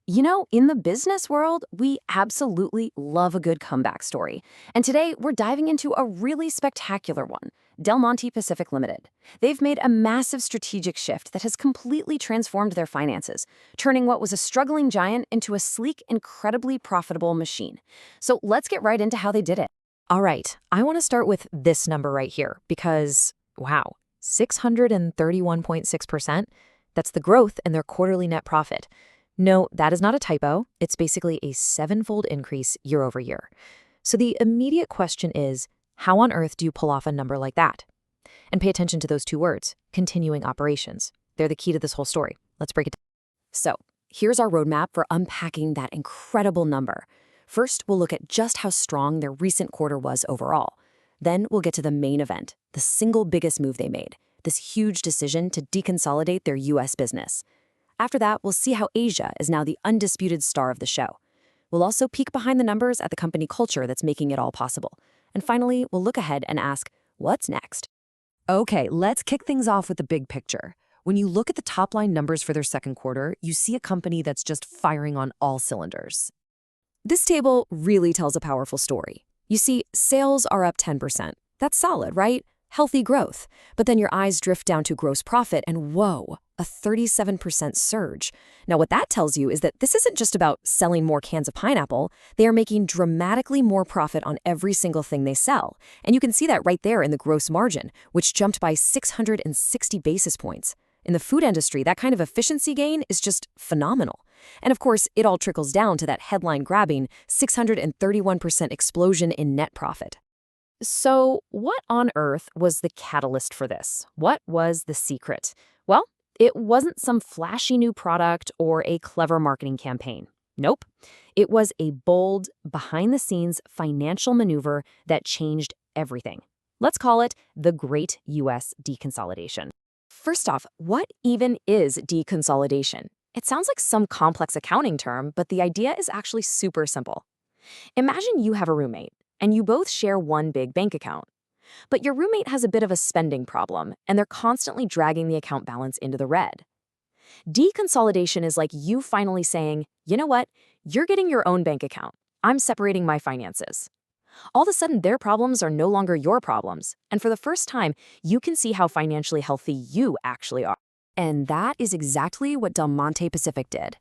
You know, in the business world, we absolutely love a good comeback story. And today, we're diving into a really spectacular one, Del Monte Pacific Limited. They've made a massive strategic shift that has completely transformed their finances, turning what was a struggling giant into a sleek, incredibly profitable machine. So let's get right into how they did it. All right, I want to start with this number right here because, wow, 631.6%, that's the growth in their quarterly net profit. No, that is not a typo. It's basically a seven-fold increase year over year. So the immediate question is, how on earth do you pull off a number like that? And pay attention to those two words, continuing operations. They're the key to this whole story. Let's break it down. So here's our roadmap for unpacking that incredible number. First, we'll look at just how strong their recent quarter was overall. Then we'll get to the main event, the single biggest move they made, this huge decision to deconsolidate their U.S. business. After that, we'll see how Asia is now the undisputed star of the show. We'll also peek behind the numbers at the company culture that's making it all possible. And finally, we'll look ahead and ask, what's next? Okay, let's kick things off with the big picture. When you look at the top-line numbers for their second quarter, you see a company that's just firing on all cylinders. This table really tells a powerful story. You see, sales are up 10%. That's solid, right? Healthy growth. But then your eyes drift down to gross profit and whoa, a 37% surge. Now what that tells you is that this isn't just about selling more cans of pineapple. They are making dramatically more profit on every single thing they sell. And you can see that right there in the gross margin, which jumped by 660 basis points. In the food industry, that kind of efficiency gain is just phenomenal. And of course, it all trickles down to that headline-grabbing 631% explosion in net profit. So what on earth was the catalyst for this? What was the secret? Well, it wasn't some flashy new product or a clever marketing campaign. Nope. It was a bold, behind-the-scenes financial maneuver that changed everything. Let's call it the Great U.S. Deconsolidation. First off, what even is deconsolidation? It sounds like some complex accounting term, but the idea is actually super simple. Imagine you have a roommate, and you both share one big bank account. But your roommate has a bit of a spending problem, and they're constantly dragging the account balance into the red. Deconsolidation is like you finally saying, you know what, you're getting your own bank account. I'm separating my finances. All of a sudden, their problems are no longer your problems, and for the first time, you can see how financially healthy you actually are. And that is exactly what Del Monte Pacific did.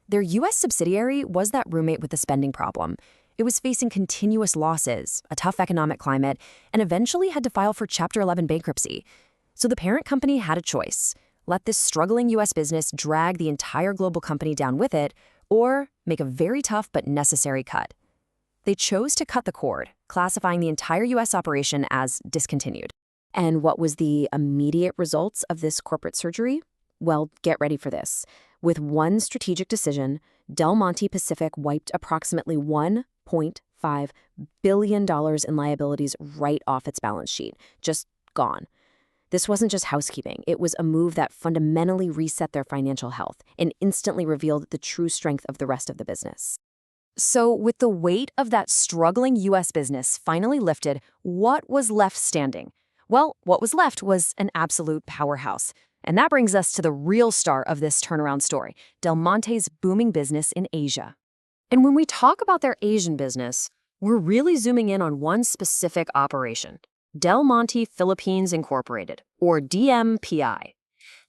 Their U.S. subsidiary was that roommate with the spending problem. It was facing continuous losses, a tough economic climate, and eventually had to file for Chapter 11 bankruptcy. So the parent company had a choice: let this struggling U.S. business drag the entire global company down with it, or make a very tough but necessary cut. They chose to cut the cord, classifying the entire U.S. operation as discontinued. And what was the immediate results of this corporate surgery? Well, get ready for this. With one strategic decision, Del Monte Pacific wiped approximately $1.5 billion in liabilities right off its balance sheet. Just gone. This wasn't just housekeeping. It was a move that fundamentally reset their financial health and instantly revealed the true strength of the rest of the business. So with the weight of that struggling U.S. business finally lifted, what was left standing? Well, what was left was an absolute powerhouse. And that brings us to the real star of this turnaround story, Del Monte's booming business in Asia. And when we talk about their Asian business, we're really zooming in on one specific operation, Del Monte Philippines Incorporated, or DMPI.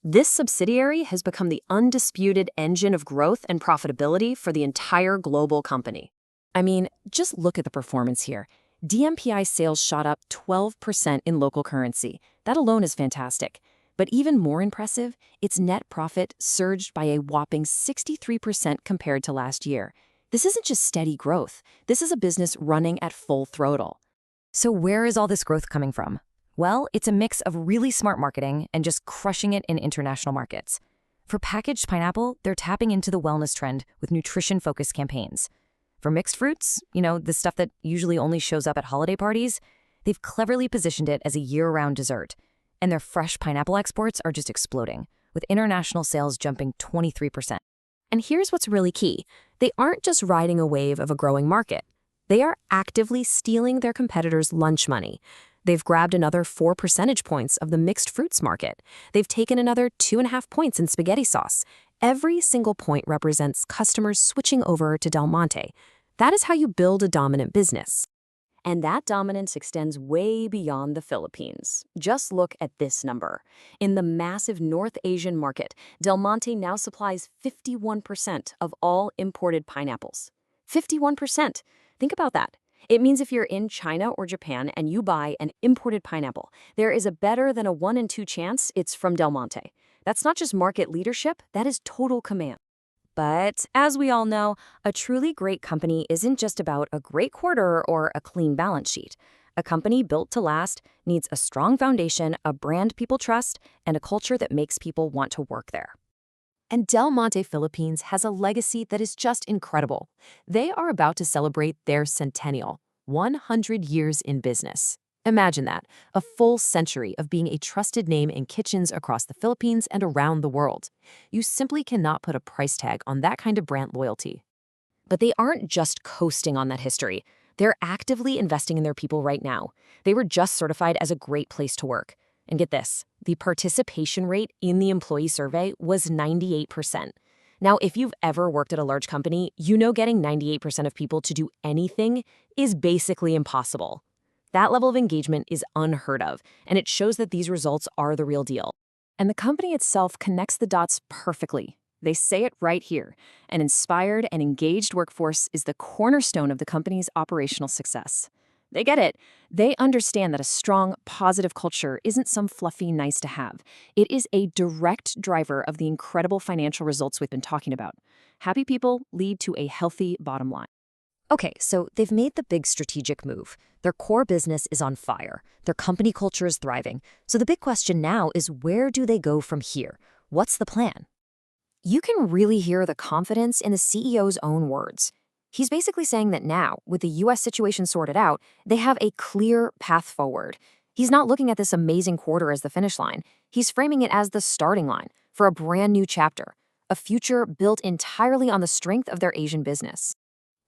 This subsidiary has become the undisputed engine of growth and profitability for the entire global company. I mean, just look at the performance here. DMPI sales shot up 12% in local currency. That alone is fantastic. But even more impressive, its net profit surged by a whopping 63% compared to last year. This isn't just steady growth. This is a business running at full throttle. So where is all this growth coming from? Well, it's a mix of really smart marketing and just crushing it in international markets. For packaged pineapple, they're tapping into the wellness trend with nutrition-focused campaigns. For mixed fruits, the stuff that usually only shows up at holiday parties, they've cleverly positioned it as a year-round dessert. And their fresh pineapple exports are just exploding, with international sales jumping 23%. And here's what's really key. They aren't just riding a wave of a growing market. They are actively stealing their competitors' lunch money. They've grabbed another 4 percentage points of the mixed fruits market. They've taken another 2.5 points in spaghetti sauce. Every single point represents customers switching over to Del Monte. That is how you build a dominant business. And that dominance extends way beyond the Philippines. Just look at this number. In the massive North Asian market, Del Monte now supplies 51% of all imported pineapples. 51%. Think about that. It means if you're in China or Japan and you buy an imported pineapple, there is a better than a 1 in 2 chance it's from Del Monte. That's not just market leadership, that is total command. But as we all know, a truly great company isn't just about a great quarter or a clean balance sheet. A company built to last needs a strong foundation, a brand people trust, and a culture that makes people want to work there. And Del Monte Philippines has a legacy that is just incredible. They are about to celebrate their centennial, 100 years in business. Imagine that, a full century of being a trusted name in kitchens across the Philippines and around the world. You simply cannot put a price tag on that kind of brand loyalty. But they aren't just coasting on that history. They're actively investing in their people right now. They were just certified as a great place to work. And get this, the participation rate in the employee survey was 98%. Now, if you've ever worked at a large company, you know getting 98% of people to do anything is basically impossible. That level of engagement is unheard of, and it shows that these results are the real deal. And the company itself connects the dots perfectly. They say it right here. An inspired and engaged workforce is the cornerstone of the company's operational success. They get it. They understand that a strong, positive culture isn't some fluffy nice to have. It is a direct driver of the incredible financial results we've been talking about. Happy people lead to a healthy bottom line. Okay, so they've made the big strategic move. Their core business is on fire. Their company culture is thriving. So the big question now is, where do they go from here? What's the plan? You can really hear the confidence in the CEO's own words. He's basically saying that now, with the US situation sorted out, they have a clear path forward. He's not looking at this amazing quarter as the finish line. He's framing it as the starting line for a brand new chapter, a future built entirely on the strength of their Asian business.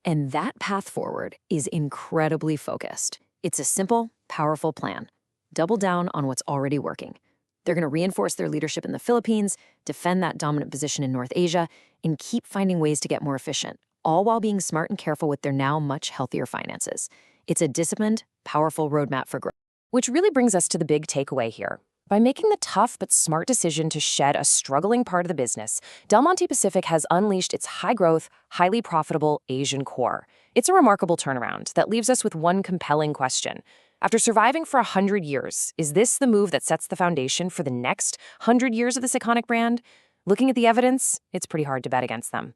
And that path forward is incredibly focused. It's a simple, powerful plan. Double down on what's already working. They're going to reinforce their leadership in the Philippines, defend that dominant position in North Asia, and keep finding ways to get more efficient, all while being smart and careful with their now much healthier finances. It's a disciplined, powerful roadmap for growth. Which really brings us to the big takeaway here. By making the tough but smart decision to shed a struggling part of the business, Del Monte Pacific has unleashed its high-growth, highly profitable Asian core. It's a remarkable turnaround that leaves us with one compelling question. After surviving for 100 years, is this the move that sets the foundation for the next 100 years of this iconic brand? Looking at the evidence, it's pretty hard to bet against them.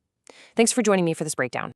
Thanks for joining me for this breakdown.